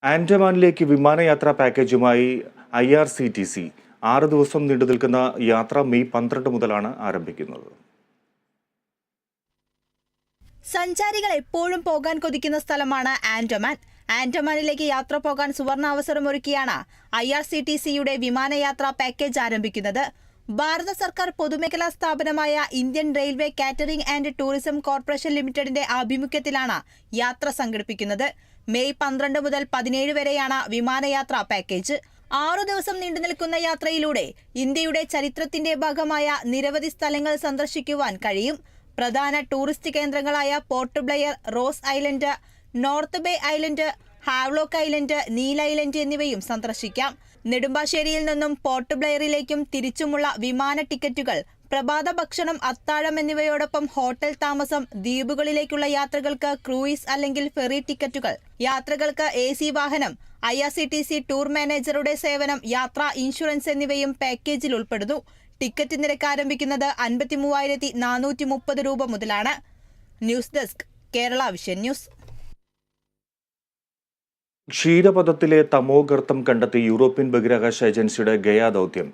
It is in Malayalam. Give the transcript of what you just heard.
ആൻഡമാനിലേക്ക് വിമാനയാത്രാ പാക്കേജുമായി IRCTC 6 ദിവസം നീണ്ടുനിൽക്കുന്ന യാത്ര മെയ് 12 മുതലാണ് ആരംഭിക്കുന്നത്. സഞ്ചാരികൾ എപ്പോഴും പോകാൻ കൊതിക്കുന്ന സ്ഥലമാണ് ആൻഡമാൻ. ആൻഡമാനിലേക്ക് യാത്ര പോകാൻ സുവർണാവസരമൊരുക്കിയാണ് IRCTCയുടെ വിമാനയാത്രാ പാക്കേജ് ആരംഭിക്കുന്നത്. ഭാരത സർക്കാർ പൊതുമേഖലാ സ്ഥാപനമായ Indian railway catering and tourism corporation ലിമിറ്റഡിന്റെ ആഭിമുഖ്യത്തിലാണ് യാത്ര സംഘടിപ്പിക്കുന്നത്. മെയ് 12 മുതൽ 17 വരെയാണ് വിമാനയാത്രാ പാക്കേജ്. 6 ദിവസം നീണ്ടുനിൽക്കുന്ന യാത്രയിലൂടെ ഇന്ത്യയുടെ ചരിത്രത്തിന്റെ ഭാഗമായ നിരവധി സ്ഥലങ്ങൾ സന്ദർശിക്കുവാൻ കഴിയും. പ്രധാന ടൂറിസ്റ്റ് കേന്ദ്രങ്ങളായ പോർട്ട് ബ്ലെയർ, റോസ് ഐലൻഡ്, നോർത്ത് ബേ ഐലൻഡ്, ഹാവ്ലോക്ക് ഐലൻഡ്, നീൽ ഐലൻഡ് എന്നിവയും സന്ദർശിക്കാം. നെടുമ്പാശ്ശേരിയിൽ നിന്നും പോർട്ട് ബ്ലെയറിലേക്കും തിരിച്ചുമുള്ള വിമാന ടിക്കറ്റുകൾ, പ്രഭാത ഭക്ഷണം, അത്താഴം എന്നിവയോടൊപ്പം ഹോട്ടൽ താമസം, ദ്വീപുകളിലേക്കുള്ള യാത്രകൾക്ക് ക്രൂയിസ് അല്ലെങ്കിൽ ഫെറി ടിക്കറ്റുകൾ, യാത്രകൾക്ക് AC വാഹനം, IRCTC ടൂർ മാനേജറുടെ സേവനം, യാത്രാ ഇൻഷുറൻസ് എന്നിവയും പാക്കേജിൽ ഉൾപ്പെടുന്നു. ടിക്കറ്റ് നിരക്ക് ആരംഭിക്കുന്നത് 53,430 രൂപ മുതലാണ്. News desk, Kerala Vision news. ക്ഷീരപഥത്തിലെ തമോഗർത്തം കണ്ടെത്തി യൂറോപ്യൻ ബഹിരാകാശ ഏജൻസിയുടെ ഗയ ദൗത്യം